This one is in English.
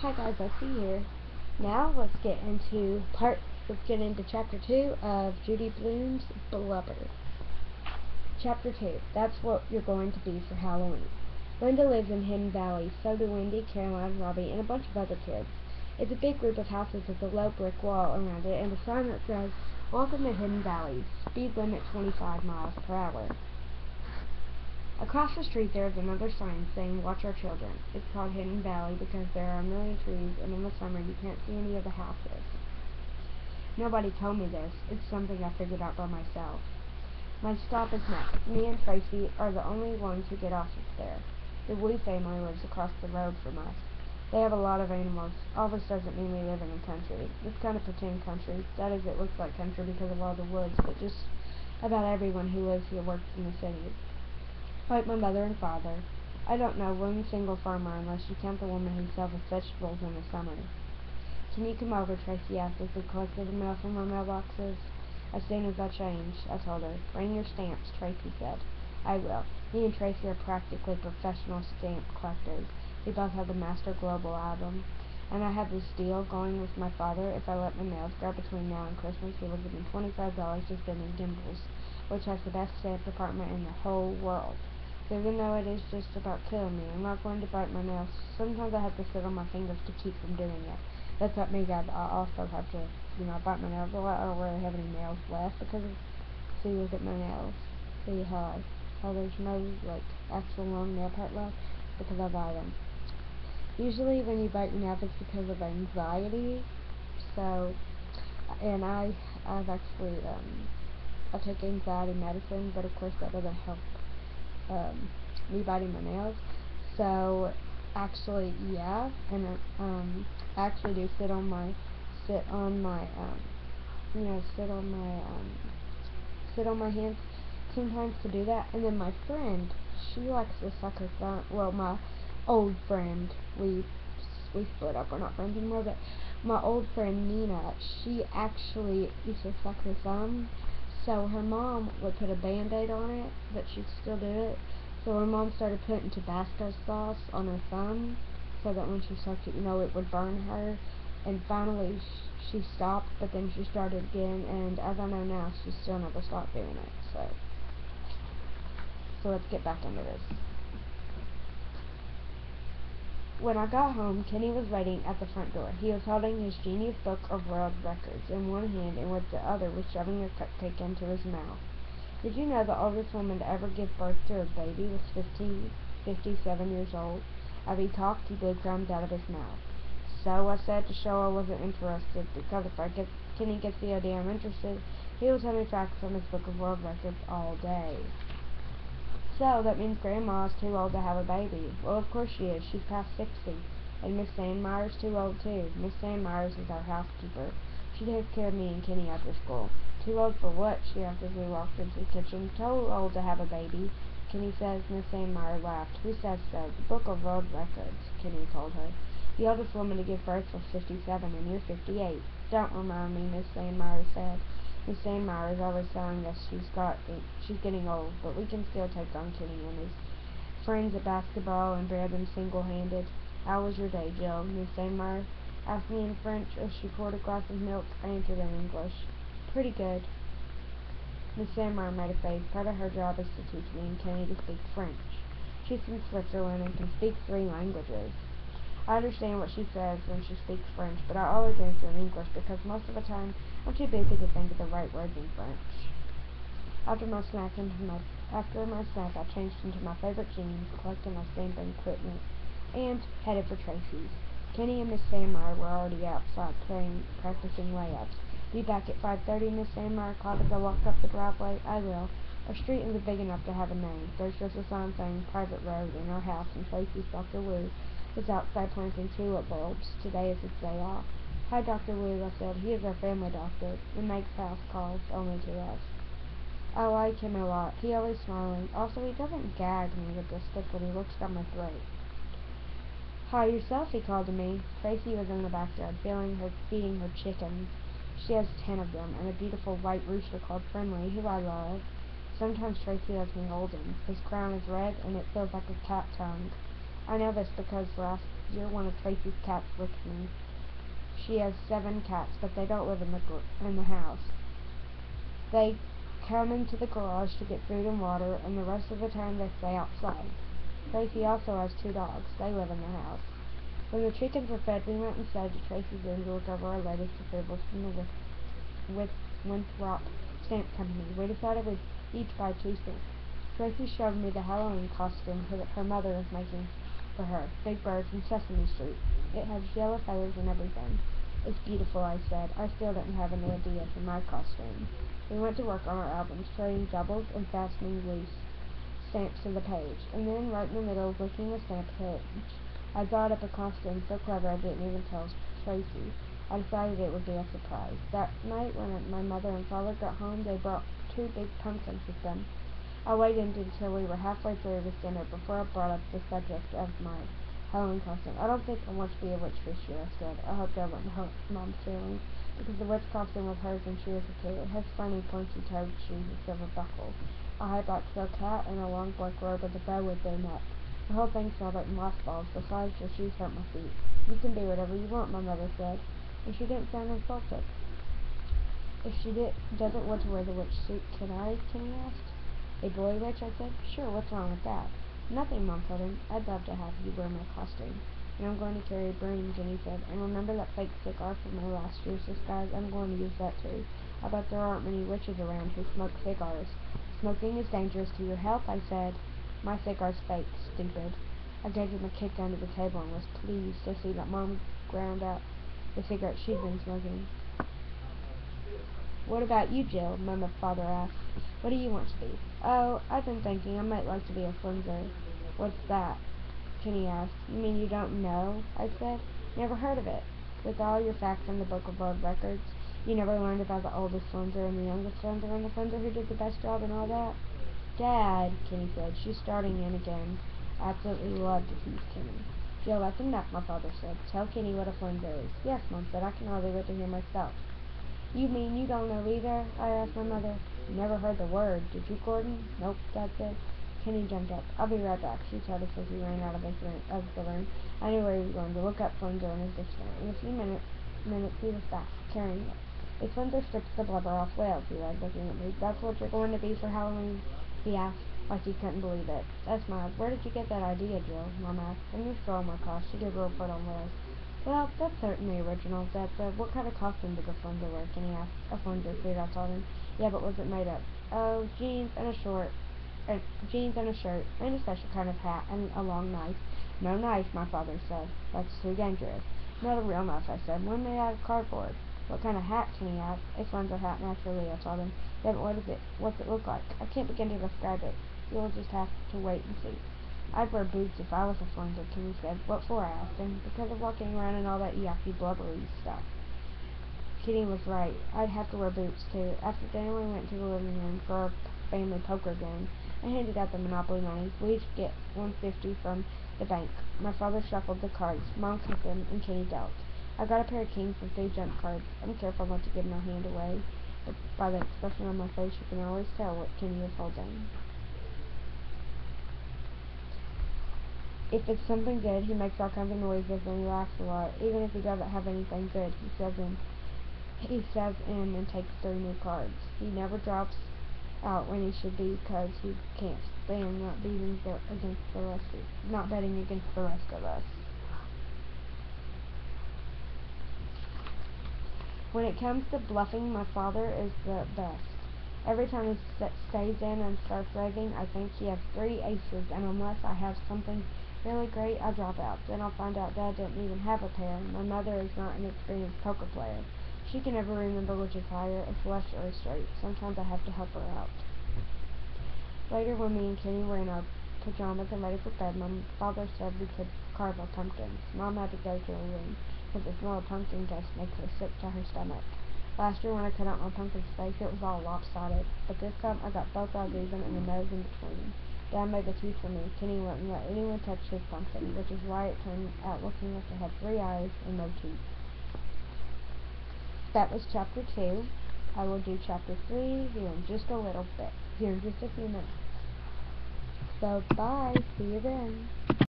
Hi guys, Lexi here. Now let's get into chapter 2 of Judy Blume's Blubber. Chapter 2. That's what you're going to be for Halloween. Linda lives in Hidden Valley, so do Wendy, Caroline, Robbie, and a bunch of other kids. It's a big group of houses with a low brick wall around it and a sign that says, "Welcome to Hidden Valley. Speed limit 25 miles per hour." Across the street there is another sign saying, "Watch our children." It's called Hidden Valley because there are a million trees and in the summer you can't see any of the houses. Nobody told me this. It's something I figured out by myself. My stop is next. Me and Tracy are the only ones who get off there. The Wu family lives across the road from us. They have a lot of animals. All this doesn't mean we live in a country. It's kind of pretend country. That is, it looks like country because of all the woods, but just about everyone who lives here works in the city. Like my mother and father. I don't know one single farmer unless you count the woman who sells vegetables in the summer. "Can you come over?" Tracy asked as we collected the mail from our mailboxes. "As soon as I change," I told her. "Bring your stamps," Tracy said. "I will." Me and Tracy are practically professional stamp collectors. We both have the Master Global album. And I have this deal going with my father. If I let my nails grow between now and Christmas, he will give me $25 to spend in Gimbals, which has the best stamp department in the whole world. So even though it is just about killing me, I'm not going to bite my nails. Sometimes I have to sit on my fingers to keep from doing it. That's what me, guys. I also have to, bite my nails a lot. I don't really have any nails left because of, see, look at my nails. See how there's no, actual long nail part left because I bite them. Usually when you bite your nails, it's because of anxiety. So, and I've actually, I take anxiety medicine, but of course that doesn't help me biting my nails. So actually, yeah, and I actually do sit on my hands sometimes to do that. And then my friend, she likes to suck her thumb. Well, my old friend, we split up. We're not friends anymore. But my old friend Nina, she actually used to suck her thumb. So her mom would put a Band-Aid on it, but she'd still do it. So her mom started putting Tabasco sauce on her thumb so that when she sucked it, it would burn her. And finally she stopped, but then she started again, and as I know now, she still never stopped doing it. So let's get back into this. When I got home, Kenny was waiting at the front door. He was holding his Genius Book of World Records in one hand, and with the other was shoving a cupcake into his mouth. Did you know the oldest woman to ever give birth to a baby was 57 years old? As he talked, he blew crumbs out of his mouth. So I said to show I wasn't interested, because if Kenny gets the idea I'm interested, he will tell me facts from his Book of World Records all day. "So, that means Grandma's too old to have a baby." "Well, of course she is. She's past 60. And Miss Sandmeyer's too old, too. Miss Sandmeyer's is our housekeeper. She takes care of me and Kenny after school." "Too old for what?" she asked as we walked into the kitchen. "Too old to have a baby," Kenny says. Miss Sandmeyer laughed. "Who says so?" "The Book of World Records," Kenny told her. "The oldest woman to give birth was 57, and you're 58. "Don't remind me," Miss Sandmeyer said. Miss Sandmeyer is always telling us she's getting old, but we can still take on Kenny and his friends at basketball and bear them single-handed. "How was your day, Jill?" Miss Sandmeyer asked me in French as she poured a glass of milk. I answered in English. "Pretty good." Miss Sandmeyer made a face. Part of her job is to teach me and Kenny to speak French. She's from Switzerland and can speak 3 languages. I understand what she says when she speaks French, but I always answer in English because most of the time I'm too busy to think of the right words in French. After my snack, I changed into my favorite jeans, collected my stamping equipment, and headed for Tracy's. Kenny and Miss Sandmeyer were already outside practicing layups. "Be back at 5:30, Miss Sandmeyer called as I walked up the driveway. "I will." Our street isn't big enough to have a name. There's just a sign saying "Private Road" in our house, and Tracy's Dr. Wu is outside planting tulip bulbs. Today is his day off. "Hi, Dr. Wu," I said. "He is our family doctor and makes house calls only to us. I like him a lot. He always smiling. Also, he doesn't gag me with the stick when he looks down my throat." "Hi yourself," he called to me. Tracy was in the backyard, feeding her chickens. She has 10 of them, and a beautiful white rooster called Friendly, who I love. Sometimes Tracy lets me hold him. His crown is red, and it feels like a cat tongue. I know this because last year one of Tracy's cats licked me. She has 7 cats, but they don't live in the house. They come into the garage to get food and water, and the rest of the time they stay outside. Tracy also has 2 dogs. They live in the house. When the chickens were fed, we went inside to Tracy's room to look over our latest approvals from the Winthrop Stamp Company. We decided we'd each buy 2 stamps. Tracy showed me the Halloween costume that her mother was making for her. Big Bird from Sesame Street. It has yellow feathers and everything. It's beautiful, I said. I still didn't have any idea for my costume. We went to work on our albums, trading doubles and fastening loose stamps to the page. And then, right in the middle of looking the stamp page, I thought up a costume so clever I didn't even tell Tracy. I decided it would be a surprise. That night, when my mother and father got home, they brought 2 big pumpkins with them. I waited until we were halfway through this dinner before I brought up the subject of my Halloween costume. I don't think I want to be a witch this year, I said. I hoped I wouldn't hurt Mom's feelings, because the witch costume was hers when she was a kid. It has funny pointy-toed shoes with silver buckles, a high black fur hat, and a long black robe with a bow at their neck. The whole thing smelled like mothballs. Besides, the shoes hurt my feet. You can be whatever you want, my mother said, and she didn't sound insulted. If she doesn't want to wear the witch suit, can I? Kenny asked. A boy witch, I said. Sure, what's wrong with that? Nothing, Mom told him. I'd love to have you wear my costume. And I'm going to carry a broom, Jenny said. And remember that fake cigar from my last year's disguise? I'm going to use that too. I bet there aren't many witches around who smoke cigars. Smoking is dangerous to your health, I said. My cigar's fake, stupid. I gave him a kick under the table and was pleased to see that Mom ground out the cigarette she'd been smoking. What about you, Jill? My father asked. What do you want to be? Oh, I've been thinking I might like to be a flinzer. What's that? Kenny asked. You mean you don't know? I said. Never heard of it. With all your facts in the Book of World Records, you never learned about the oldest flinzer and the youngest flinzer and the flinzer who did the best job and all that? Dad, Kenny said. She's starting in again. I absolutely love to tease Kenny. Jill, that's enough, my father said. Tell Kenny what a flinzer is. Yes, Mom said. I can hardly wait to hear myself. You mean you don't know either? I asked my mother. Never heard the word. Did you, Gordon? Nope, Dad said. Kenny jumped up. I'll be right back, she told us as he ran out of the room. I knew where he was going, to look up flinzer in his dictionary. In a few minutes he was back, carrying it. A flinzer strips the blubber off whales, he read, looking at me. That's what you're going to be for Halloween? He asked, like he couldn't believe it. I smiled. Where did you get that idea, Jill? Mom asked. From your store, my class. She did a report on whales. Well, that's certainly original, Dad said. What kind of costume did the flinzer wear? Kenny asked. A flinzer suit, I told him. Yeah, but was it made of? Oh, jeans and a shirt, and a special kind of hat, and a long knife. No knife, my father said. That's too dangerous. Not a real knife, I said. One made out of cardboard. What kind of hat? Kenny asked. A flinzer hat, naturally, I told him. Yeah, but what's it look like? I can't begin to describe it. You'll just have to wait and see. I'd wear boots if I was a flinzer, Kenny said. What for? I asked him. Because of walking around in all that yucky, blubbery stuff. Kenny was right. I'd have to wear boots, too. After dinner, we went to the living room for our family poker game. I handed out the Monopoly money. We each get $1.50 from the bank. My father shuffled the cards. Mom cut them, and Kenny dealt. I got a pair of kings and 3 jump cards. I'm careful not to give my hand away, but by the expression on my face, you can always tell what Kenny is holding. If it's something good, he makes all kinds of noises and he laughs a lot. Even if he doesn't have anything good, he says in and takes 3 new cards. He never drops out when he should be, because he can't stand not betting against the rest of us. When it comes to bluffing, my father is the best. Every time he stays in and starts raving, I think he has 3 aces, and unless I have something really great, I drop out. Then I'll find out Dad didn't even have a pair. My mother is not an experienced poker player. She can never remember which is higher, a flush or a straight. Sometimes I have to help her out. Later, when me and Kenny were in our pajamas and ready for bed, my father said we could carve our pumpkins. Mom had to go to her room, because the smell of pumpkin dust makes her sick to her stomach. Last year, when I cut out my pumpkin's face, it was all lopsided, but this time I got both eyes even and the nose in between. Dad made the teeth for me. Kenny wouldn't let anyone touch his pumpkin, which is why it turned out looking like it had 3 eyes and no teeth. That was chapter 2. I will do chapter 3 here in just a few minutes. So, bye. See you then.